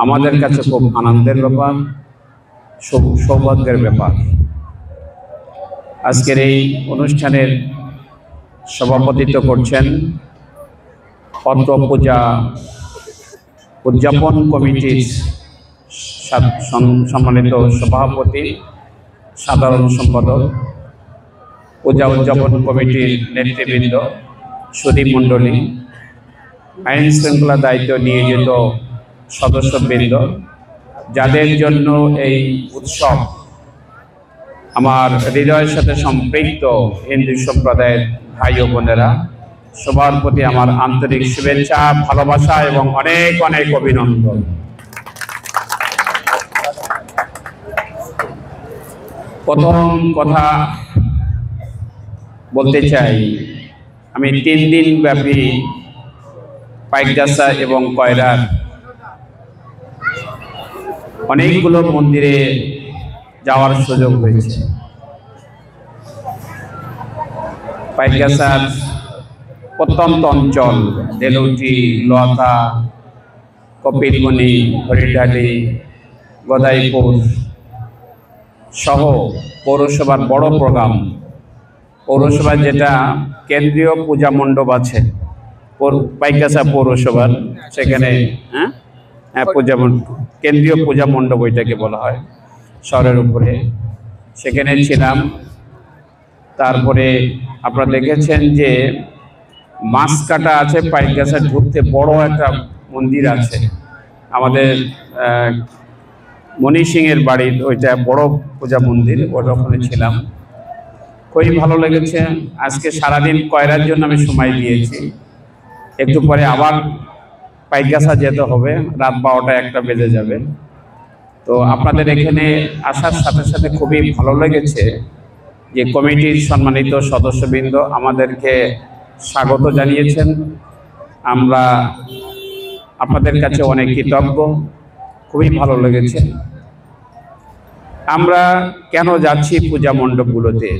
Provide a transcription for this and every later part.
আমাদের কাছে খুব আনন্দের ব্যাপার, সৌভাগ্যের ব্যাপার। আজকের এই অনুষ্ঠানের সভাপতিত্ব করছেন পদ্ম পূজা উদযাপন কমিটির সম্মানিত সভাপতি, সাধারণ সম্পাদক, পূজা উদযাপন কমিটির নেতৃবৃন্দ, সুধী মণ্ডলী, আইন শৃঙ্খলা দায়িত্ব নিয়োজিত সদস্যবৃন্দ, যাদের জন্য এই উৎসব আমার হৃদয়ের সাথে সম্পৃক্ত হিন্দু সম্প্রদায়ের ভাই ও বোনেরা, সবার প্রতি আমার আন্তরিক শুভেচ্ছা, ভালোবাসা এবং অনেক অনেক অভিনন্দন। প্রথম কথা বলতে চাই, আমি 3 দিন ব্যাপী পাইকগাছা এবং কয়রার অনেকগুলো মন্দিরে যাওয়ার সুযোগ হয়েছে। পাইকগাছার প্রত্যন্ত অঞ্চল দেলৌটি, লোহাতা, কপিলমণি, হরিডালি, গদাইপুর সহ পৌরসভার বড় প্রোগ্রাম, পৌরসভার যেটা কেন্দ্রীয় পূজা মণ্ডপ আছে পাইকগাছা পৌরসভার, সেখানে পূজা মণ্ডপ, কেন্দ্রীয় পূজা মণ্ডপ ওইটাকে বলা হয়, শহরের উপরে, সেখানে ছিলাম। তারপরে আপনারা দেখেছেন যে মাছ কাটা আছে, পাইকগাছা ঢুকতে বড় একটা মন্দির আছে আমাদের মণি সিংয়ের বাড়ির, ওইটা বড় পূজা মন্দির, ওখানে ছিলাম, খুবই ভালো লেগেছে। আজকে সারাদিন কয়রার জন্য আমি সময় দিয়েছি, একটু পরে আবার পাইকগাছা যেতে হবে, রাত 12টা-1টা বেজে যাবে। তো আপনাদের এখানে আসার সাথে সাথে খুবই ভালো লেগেছে যে কমিটির সম্মানিত সদস্যবৃন্দ আমাদেরকে স্বাগত জানিয়েছেন। আমরা আপনাদের কাছে অনেক কৃতজ্ঞ, খুবই ভালো লেগেছে। আমরা কেন যাচ্ছি পূজা মণ্ডপগুলোতে?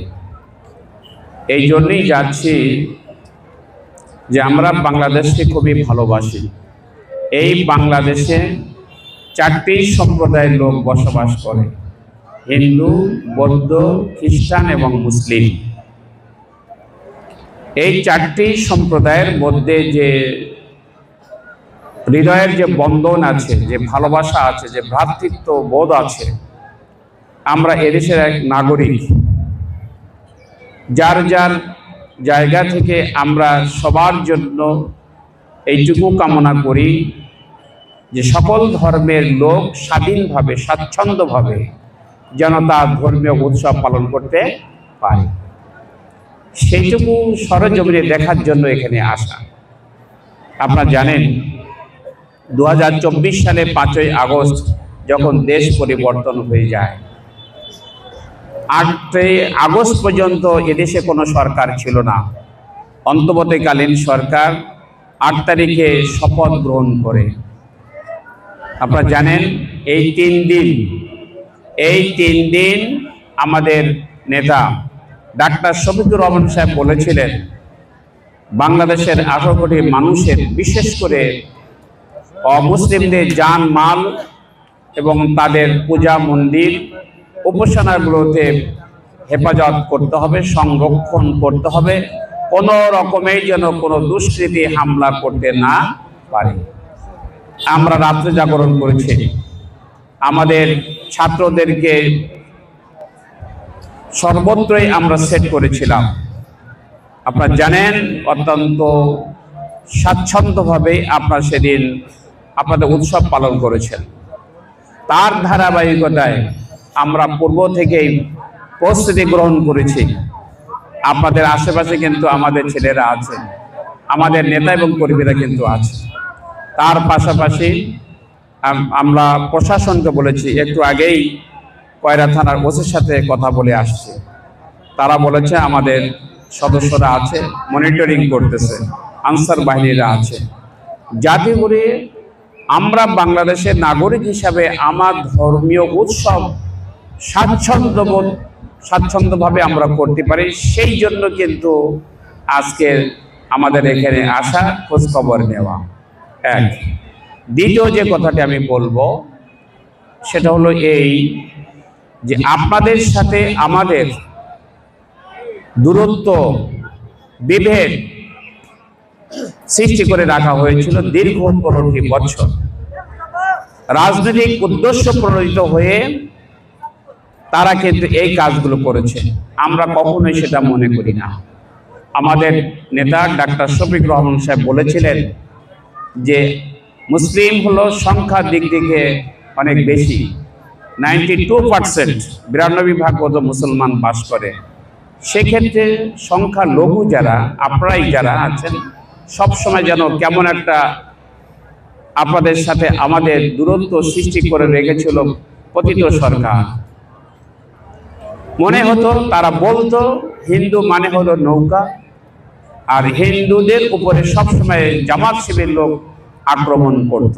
এই জন্যই যাচ্ছি যে আমরা বাংলাদেশকে খুবই ভালোবাসি। এই বাংলাদেশে 4টি সম্প্রদায়ের লোক বসবাস করে, হিন্দু, বৌদ্ধ, খ্রিস্টান এবং মুসলিম। এই 4টি সম্প্রদায়ের মধ্যে যে হৃদয়ের যে বন্ধন আছে, যে ভালোবাসা আছে, যে ভ্রাতৃত্ব বোধ আছে, আমরা এদেশের এক নাগরিক। যার যার জায়গা থেকে আমরা সবার জন্য এইটুকু কামনা করি যে সকল ধর্মের লোক স্বাধীনভাবে, স্বাচ্ছন্দ্যভাবে যেন তার ধর্মীয় উৎসব পালন করতে পারে, সেইটুকু সরজমিনে দেখার জন্য এখানে আসা। আপনারা জানেন 2024 সালে 5ই আগস্ট যখন দেশ পরিবর্তন হয়ে যায়, 8ই আগস্ট পর্যন্ত এদেশে কোনো সরকার ছিল না। অন্তর্বর্তীকালীন সরকার 8 তারিখে শপথ গ্রহণ করে। আপনারা জানেন এই 3 দিন আমাদের নেতা ডাক্তার শফিকুর রহমান সাহেব বলেছিলেন বাংলাদেশের 18 কোটি মানুষের, বিশেষ করে অমুসলিমদের জান মাল এবং তাদের পূজা মন্দির উপাসনাগুলোতে হেফাজত করতে হবে, সংরক্ষণ করতে হবে, কোনো রকমেই যেন কোনো দুষ্কৃতী হামলা করতে না পারে। আমরা রাত্রে জাগরণ করেছি, আমাদের ছাত্রদেরকে সর্বত্রই আমরা সেট করেছিলাম। আপনারা জানেন অত্যন্ত স্বাচ্ছন্দ্যভাবে আপনারা সেদিন আপনাদের উৎসব পালন করেছেন। তার ধারাবাহিকতায় আমরা পূর্ব থেকেই প্রস্তুতি গ্রহণ করেছি। আপনাদের আশেপাশে কিন্তু আমাদের ছেলেরা আছে, আমাদের নেতা এবং কর্মীরা কিন্তু আছে। তার পাশাপাশি আমরা প্রশাসনকে বলেছি, একটু আগেই কয়রা থানার ওসির সাথে কথা বলে আসছে, তারা বলেছে আমাদের সদস্যরা আছে, মনিটরিং করতেছে, আনসার বাহিনীরা আছে, যাতে করে আমরা বাংলাদেশের নাগরিক হিসাবে আমার ধর্মীয় উৎসব স্বাচ্ছন্দ্যভাবে আমরা করতে পারি। সেই জন্য কিন্তু আজকে আমাদের এখানে আসা, খোঁজ খবর নেওয়া। এক দ্বিতীয় যে কথাটি আমি বলবো সেটা হলো এই যে আপনাদের সাথে আমাদের দূরত্ব, বিভেদ সৃষ্টি করে রাখা হয়েছিল দীর্ঘ 15টি বছর। রাজনৈতিক উদ্দেশ্য প্রণোদিত হয়ে তারা কিন্তু এই কাজগুলো করেছে, আমরা কখনোই সেটা মনে করি না। আমাদের নেতা ডাক্তার শফিক রহমান সাহেব বলেছিলেন যে মুসলিম হলো সংখ্যার দিক থেকে অনেক বেশি, 92%, 92% মুসলমান বাস করে। সেক্ষেত্রে সংখ্যা লঘু যারা, আপনারাই যারা আছেন, সবসময় যেন কেমন একটা আপনাদের সাথে আমাদের দূরত্ব সৃষ্টি করে রেখেছিল পতিত সরকার। মনে হতো, তারা বলতো হিন্দু মানে হলো নৌকা, আর হিন্দুদের উপরে সবসময় জামাত শিবির লোক আক্রমণ করত।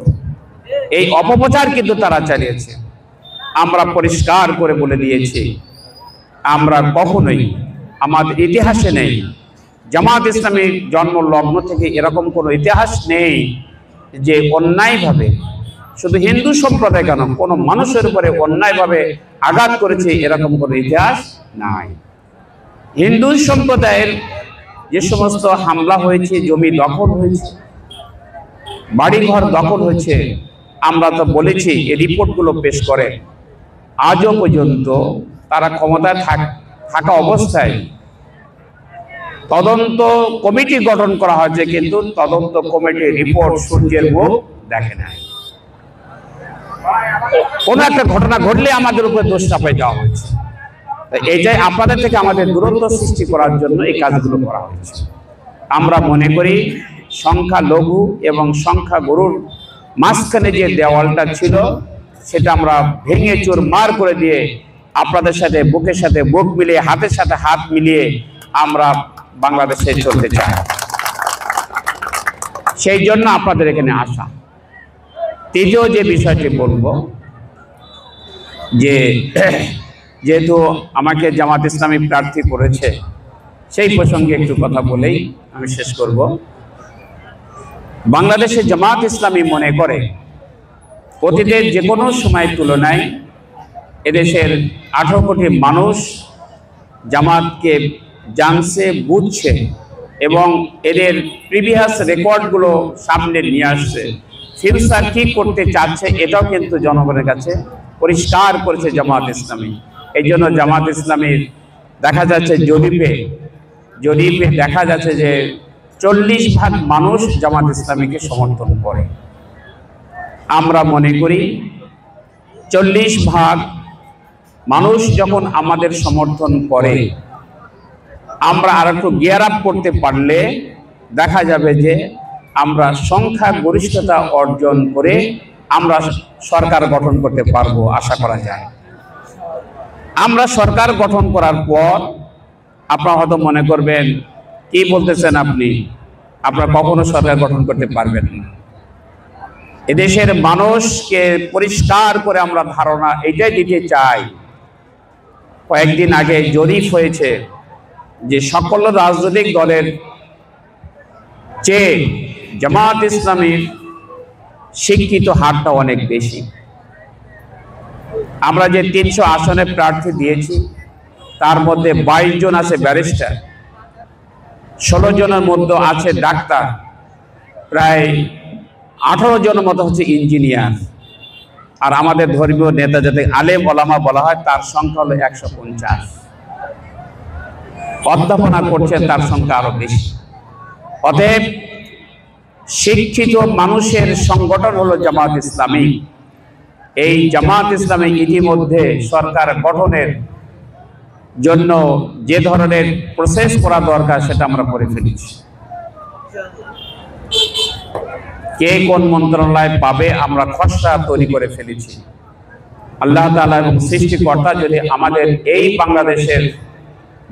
এই অপপ্রচার কিন্তু তারা চালিয়েছে। আমরা পরিষ্কার করে বলে দিয়েছি, আমরা কখনোই, আমাদের ইতিহাসে নেই, জামাত ইসলামীর জন্ম লগ্ন থেকে এরকম কোনো ইতিহাস নেই যে অন্যায়ভাবে, শুধু হিন্দু সম্প্রদায় কেন, কোনো মানুষের উপরে অন্যায়ভাবে আঘাত করেছে, এরকম কোনো ইতিহাস নাই। হিন্দু সম্প্রদায়ের যে সমস্ত হামলা হয়েছে, জমি দখল হয়েছে, বাড়িঘর দখল হয়েছে, আমরা তো বলেছি এই রিপোর্টগুলো পেশ করে। আজও পর্যন্ত তারা ক্ষমতায় থাকা অবস্থায় তদন্ত কমিটি গঠন করা হয়েছে, কিন্তু তদন্ত কমিটির রিপোর্ট সূর্যের মুখ দেখে নাই। কোন একটা ঘটনা ঘটলে আমাদের উপরে দোষ চাপাই দেওয়া হয়েছে। এইটাই আপনাদের থেকে আমাদের দূরত্ব সৃষ্টি করার জন্য এই কাজগুলো করা হয়েছে। আমরা মনে করি সংখ্যা লঘু এবং সংখ্যা গরুর মাঝখানে যে দেওয়ালটা ছিল সেটা আমরা ভেঙে চুরমার করে দিয়ে আপনাদের সাথে বুকের সাথে বুক মিলিয়ে, হাতের সাথে হাত মিলিয়ে আমরা বাংলাদেশে চলতে চাই। সেই জন্য আপনাদের এখানে আসা। তৃতীয় যে বিষয়টি বলবো, যে যেহেতু আমাকে জামাত ইসলামী প্রার্থী করেছে, সেই প্রসঙ্গে একটু কথা বলেই আমি শেষ করব। বাংলাদেশে জামাত ইসলামী মনে করে অতীতের যে কোনো সময়ের তুলনায় এদেশের 18 কোটি মানুষ জামাতকে জানছে, বুঝছে এবং এদের প্রিভিয়াস রেকর্ডগুলো সামনে নিয়ে আসছে। ফিউচার কি করতে চাচ্ছে এটাও কিন্তু জনগণের কাছে পরিষ্কার করেছে জামাত ইসলামী। এই জন্য জামাত ইসলামীর দেখা যাচ্ছে জরিপে দেখা যাচ্ছে যে 40% মানুষ জামাত ইসলামীকে সমর্থন করে। আমরা মনে করি 40% মানুষ যখন আমাদের সমর্থন করে, আমরা আর একটু গিয়ার আপ করতে পারলে দেখা যাবে যে আমরা সংখ্যা গরিষ্ঠতা অর্জন করে আমরা সরকার গঠন করতে পারবো, আশা করা যায়। আমরা সরকার গঠন করার পর আপনারা হয়তো মনে করবেন কি বলতেছেন আপনি, আপনারা কখনো সরকার গঠন করতে পারবেন না। এদেশের মানুষকে পরিষ্কার করে আমরা ধারণা এটাই দিতে চাই। কয়েকদিন আগে জরিপ হয়েছে যে সকল রাজনৈতিক দলের চেয়ে জামাত ইসলামীর শিক্ষিত হারটা অনেক বেশি। আমরা যে 300 আসনে প্রার্থী দিয়েছি তার মধ্যে 22 জন আছে ব্যারিস্টার, 16 জনের মধ্যে আছে ডাক্তার, প্রায় 18 জনের মতো হচ্ছে ইঞ্জিনিয়ার। আর আমাদের ধর্মীয় নেতা যাতে আলেম ওলামা বলা হয় তার সংখ্যা হলো 150। অধ্যাপনা করছেন তার সংখ্যা আরো বেশি। অতএব শিক্ষিত মানুষের সংগঠন হলো জামাত ইসলামী। এই জামাত ইসলামী ইতিমধ্যে সরকার গঠনের জন্য যে ধরনের প্রসেস করা দরকার সেটা আমরা করে ফেলেছি। কে কোন মন্ত্রণালয় পাবে আমরা খসড়া তৈরি করে ফেলেছি। আল্লাহ তাআলা এবং সৃষ্টিকর্তা যদি আমাদের এই বাংলাদেশের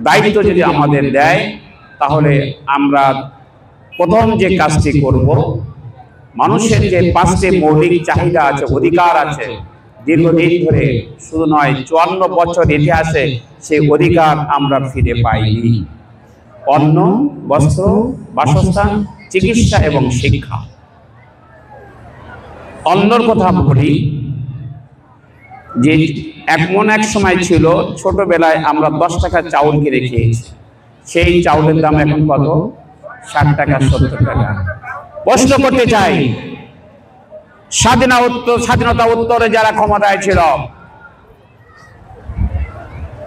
দায়িত্ব যদি আমাদের দেয়, তাহলে আমরা প্রথম যে কাজটি করব, মানুষের যে 5টি মৌলিক চাহিদা আছে, অধিকার আছে, দীর্ঘদিন ধরে শুধু নয় 54 বছর ইতিহাসে সেই অধিকার আমরা ফিরে পাইনি। অন্ন, বস্ত্র, বাসস্থান, চিকিৎসা এবং শিক্ষা। অন্যর কথা বলি যে এমন এক সময় ছিল ছোটবেলায় আমরা 10 টাকা চাউল কিনে খেয়েছি, সেই চাউলের দাম এখন কত? 60 টাকা 70 টাকা। প্রশ্ন করতে চাই, স্বাধীনতা উত্তরে যারা ক্ষমতায় ছিল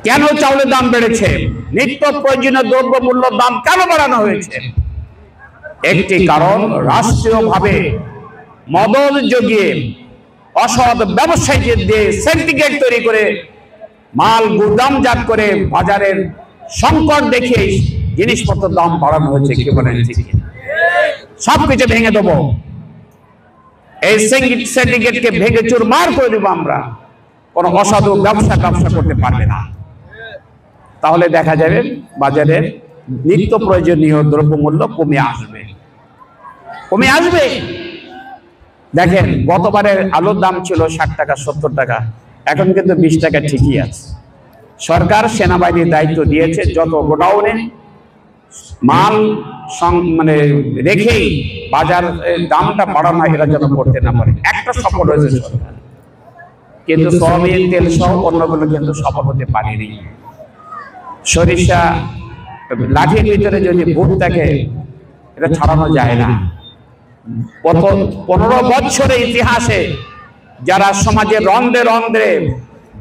কেন চাউলের দাম বেড়েছে? নিত্য প্রয়োজনীয় দ্রব্য মূল্যের দাম কেন বাড়ানো হয়েছে? একটি কারণ, রাষ্ট্রীয়ভাবে মদত জগিয়ে অসৎ ব্যবসায়ীদের দিয়ে সিন্ডিকেট তৈরি করে মাল গুদামজাত করে বাজারের সংকট দেখে জিনিসপত্রের দাম বাড়ানো হয়েছে। কি বলেন? ঠিক সবকিছু ভেঙে দেবো, এই সিন্ডিকেটকে ভেঙে চুরমার করে দেবো আমরা, কোনো অসাধু ব্যবসা করতে পারবে না। তাহলে দেখা যাবে বাজারের নিত্য প্রয়োজনীয় দ্রব্যমূল্য কমে আসবে। দেখেন, গতবারের আলুর দাম ছিল 60 টাকা 70 টাকা, এখন কিন্তু 20 টাকা ঠিকই আছে। সরকার সেনাবাহিনীর দায়িত্ব দিয়েছে যত গোডাউনে মাল রেখেই বাজার দামটা বাড়ানো এরা যেন করতে না পারে। একটা সফল হয়েছে সরকার, কিন্তু সয়াবিন তেল সহ অন্যগুলো কিন্তু সফল হতে পারেনি। সরিষা লাঠির ভিতরে যদি ভূত থাকে এটা ছড়ানো যায় না। 15 বছরের ইতিহাসে যারা সমাজে রন্ধ্রে রন্ধ্রে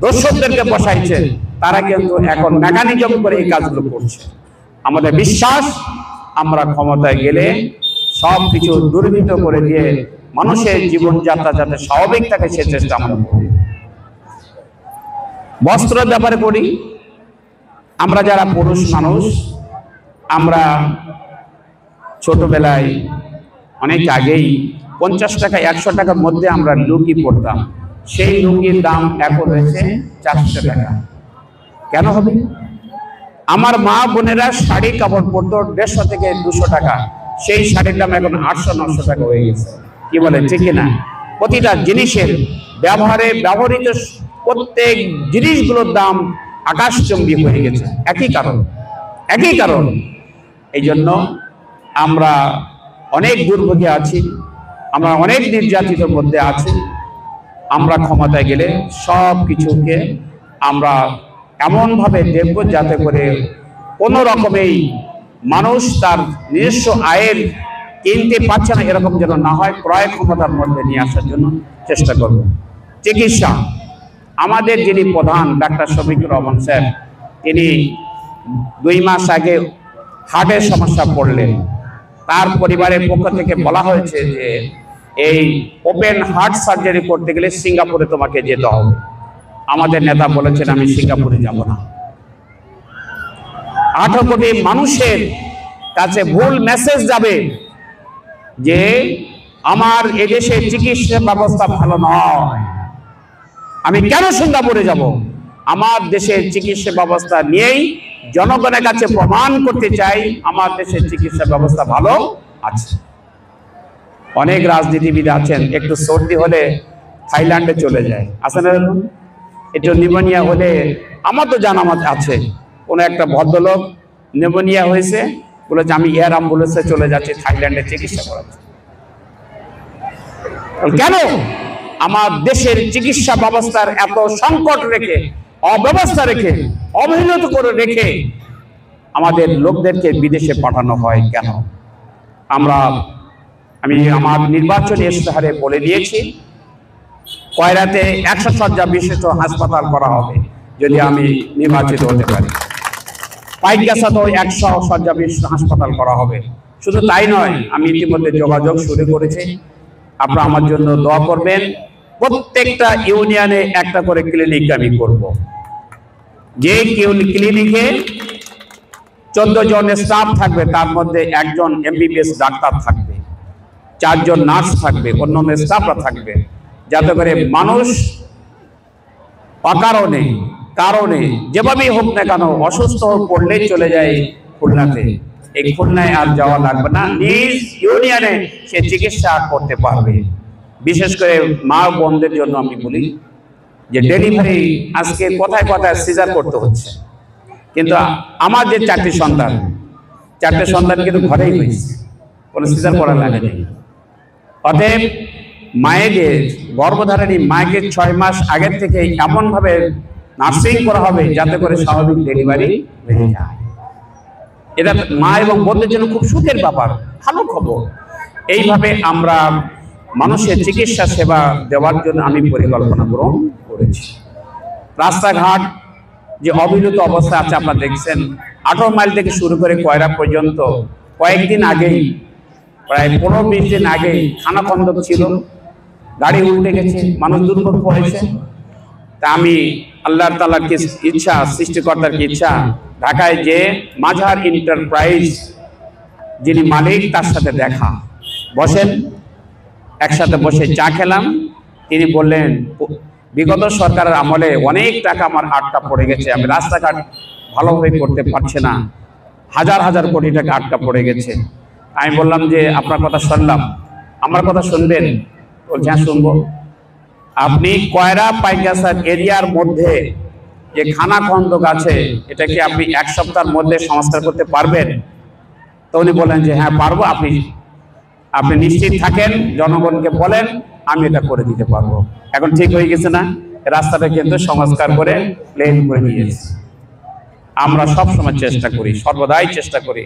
দর্শকদেরকে বসাইছে তারা কিন্তু এখন মেকানিজম করে এই কাজগুলো করছে। আমাদের বিশ্বাস, আমরা ক্ষমতায় গেলে সবকিছু দুর্বৃত্ত করে দিয়ে মানুষের জীবনযাত্রা যাতে স্বাভাবিক থাকে সে চেষ্টা আমরা করি। বস্ত্রের ব্যাপারে করি, আমরা যারা পুরুষ মানুষ, আমরা ছোটবেলায় অনেক আগেই 50 টাকা 100 টাকার মধ্যে আমরা লুঙ্গি পরতাম। সেই লুঙ্গির দাম এখন হয়েছে 400 টাকা। কেন হবে? আমার মা বোনেরা শাড়ি কাপড় পরতো 150 থেকে 200 টাকা, সেই শাড়ির দাম এখন 800-900 টাকা হয়ে গেছে। কি বলে? ঠিক না? প্রতিটা জিনিসের ব্যবহৃত প্রত্যেক জিনিসগুলোর দাম আকাশচুম্বী হয়ে গেছে। একই কারণ। এই জন্য আমরা অনেক দুর্ভোগে আছি, আমরা অনেক নির্যাতিতের মধ্যে আছি। আমরা ক্ষমতায় গেলে সব কিছুকে আমরা এমনভাবে দেখব যাতে করে কোনো রকমেই মানুষ তার নিজস্ব আয়ের কিনতে পারছে না এরকম যেন না হয়, ক্রয় ক্ষমতার মধ্যে নিয়ে আসার জন্য চেষ্টা করব। চিকিৎসা, আমাদের যিনি প্রধান ডাক্তার শফিকুর রহমান সাহেব, তিনি 2 মাস আগে হার্টের সমস্যা পড়লেন। তার পরিবারের পক্ষ থেকে বলা হয়েছে যে এই ওপেন হার্ট সার্জারি করতে গেলে সিঙ্গাপুরে তোমাকে যেতে হবে। আমাদের নেতা বলেছেন আমি সিঙ্গাপুরে যাব না। 18 কোটি মানুষের কাছে ভুল মেসেজ যাবে যে আমার এদেশে চিকিৎসা ব্যবস্থা ভালো নয়, আমি কেন সিঙ্গাপুরে যাব? আমার দেশের চিকিৎসা ব্যবস্থা নিয়েই জনগণের কাছে প্রমাণ করতে চাই আমার দেশের চিকিৎসা ব্যবস্থা ভালো আছে। অনেক রাজনীতিবিদ আছেন, একটু সর্দি হলে থাইল্যান্ডে চলে যায়, আছে না? একটু নিউমোনিয়া হলে, আমার তো জানা আছে, কোনো একটা ভদ্রলোক নিউমোনিয়া হয়েছে, বলেছে আমি এয়ার অ্যাম্বুলেন্সে চলে যাচ্ছি থাইল্যান্ডে চিকিৎসা করাচ্ছি। কেন? আমার দেশের চিকিৎসা ব্যবস্থার এত সংকট রেখে, অব্যবস্থা রেখে, অবহেলিত করে রেখে আমাদের লোকদেরকে বিদেশে পাঠানো হয় কেন? আমি আমার নির্বাচনী ইশতেহারে বলে দিয়েছি, কয়রাতে 100 শয্যা বিশিষ্ট হাসপাতাল করা হবে যদি আমি নির্বাচিত হতে পারি। পাইকগাছাতেও 100 শয্যা বিশিষ্ট হাসপাতাল করা হবে। শুধু তাই নয়, আমি ইতিমধ্যে যোগাযোগ শুরু করেছি, আপনারা আমার জন্য দোয়া করবেন। প্রত্যেকটা ইউনিয়নে একটা করে ক্লিনিক আমি করব, যে ক্লিনিকে 14 জন স্টাফ থাকবে, তার মধ্যে 1 জন MBBS ডাক্তার থাকবে, 4 জন নার্স থাকবে, অন্যান্য স্টাফরা থাকবে, যাতে করে মানুষ কারণে যেভাবেই হোক না কেন অসুস্থ পড়লে চলে যায় খুলনাতে। এই খুলনায় আর যাওয়া লাগবে না, নিজ ইউনিয়নে সে চিকিৎসা করতে পারবে। বিশেষ করে মা বোনদের জন্য আমি বলি যে ডেলিভারি আজকে কোথায় সিজার করতে হচ্ছে, কিন্তু আমার যে 4টি সন্তান কিন্তু ঘরেই হয়েছে, কোনো সিজার করা লাগেনি। অতএব মায়েদের গর্ভধারণী মায়েকে 6 মাস আগের থেকে এমনভাবে নার্সিং করা হবে যাতে করে স্বাভাবিক ডেলিভারি হয়ে যায়। এটা মা এবং বোনদের জন্য খুব সুখের ব্যাপার, ভালো খবর। এইভাবে আমরা মানুষের চিকিৎসা সেবা দেওয়ার জন্য আমি পরিকল্পনা গ্রহণ করেছি। রাস্তাঘাট যে অবিরত অবস্থা আছে আপনারা দেখছেন, 18 মাইল থেকে শুরু করে কয়রা পর্যন্ত কয়েকদিন আগেই, প্রায় 15-20 দিন আগেই খানাখন্দক ছিল, গাড়ি উল্টে গেছে, মানুষ দুর্ভোগ পড়েছে। তা আমি আল্লাহ তাআলার ইচ্ছা, সৃষ্টিকর্তার ইচ্ছা, ঢাকায় যে মাঝার এন্টারপ্রাইজ যিনি মালিক তার সাথে দেখা, বসেন, একসাথে বসে চা খেলাম। তিনি বললেন বিগত সরকারের আমলে অনেক টাকা আমার আটকা পড়ে গেছে, আমি রাস্তাঘাট ভালোভাবে করতে পারছি না, হাজার হাজার কোটি টাকা আটকা পড়ে গেছে। আমি বললাম যে আপনার কথা শুনলাম, আমার কথা শুনবেন? বলছে হ্যাঁ শুনবো। আপনি কয়রা পাইকাসার এরিয়ার মধ্যে যে খানাখন্দক আছে এটা কি আপনি 1 সপ্তাহের মধ্যে সংস্কার করতে পারবেন? তো উনি বলেন যে হ্যাঁ পারবো, আপনি নিশ্চিত থাকেন, জনগণকে বলেন, আমি এটা করে দিতে পারবো। এখন ঠিক হয়ে গেছে না? রাস্তাটা কিন্তু সংস্কার করে প্লেন করে নিয়েছে। আমরা সবসময় চেষ্টা করি, সর্বদাই চেষ্টা করি,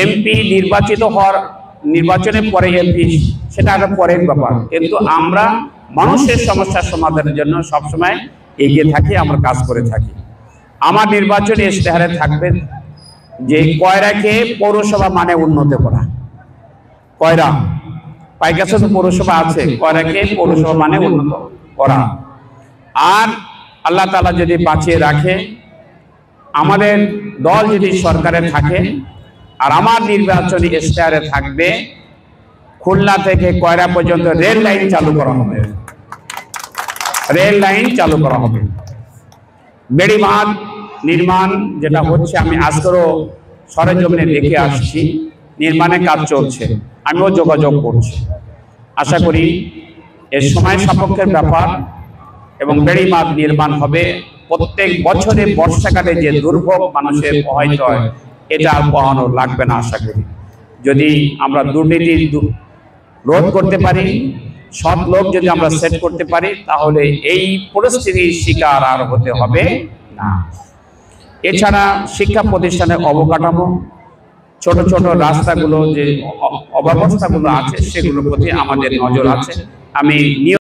এমপি নির্বাচিত হওয়ার, নির্বাচনের পরে এমপি সেটা একটা পরের ব্যাপার, কিন্তু আমরা মানুষের সমস্যার সমাধানের জন্য সবসময় এগিয়ে থাকি, আমরা কাজ করে থাকি। আমার নির্বাচনী ইশতেহারে থাকবে যে কয়রাকে পৌরসভা মানে উন্নত করা। কয়রা পাইকাসা তো পৌরসভা আছে, কয়রাকে পৌরসভা মানে উন্নত করা। আর আল্লাহ তাআলা যদি বাঁচিয়ে রাখে, আমাদের দল যদি সরকারে থাকে, আর আমার নির্বাচনী ইশতেহারে থাকবে খুলনা থেকে কয়রা পর্যন্ত রেল লাইন চালু করা হবে, রেল লাইন চালু করা হবে। বেড়িবাঁধ নির্মাণ যেটা হচ্ছে, আমি আজকেরও সরেজমিনে দেখে আসছি, নির্মাণের কাজ চলছে, আমিও যোগাযোগ করছি। আশা করি এর সময় সাপেক্ষের ব্যাপার, এবং বেড়িবাঁধ নির্মাণ হবে। প্রত্যেক বছরে বর্ষাকালে যে দুর্ভোগ মানুষের পোহাইতে হয়, এটা আর পোহানো লাগবে না আশা করি। যদি আমরা দুর্নীতি রোধ করতে পারি, সৎ লোক যদি আমরা সেট করতে পারি, তাহলে এই পরিস্থিতির শিকার আর হতে হবে না। এছাড়া শিক্ষা প্রতিষ্ঠানের অবকাঠামো, ছোট ছোট রাস্তাগুলো যে অব্যবস্থাগুলো আছে সেগুলোর প্রতি আমাদের নজর আছে। আমি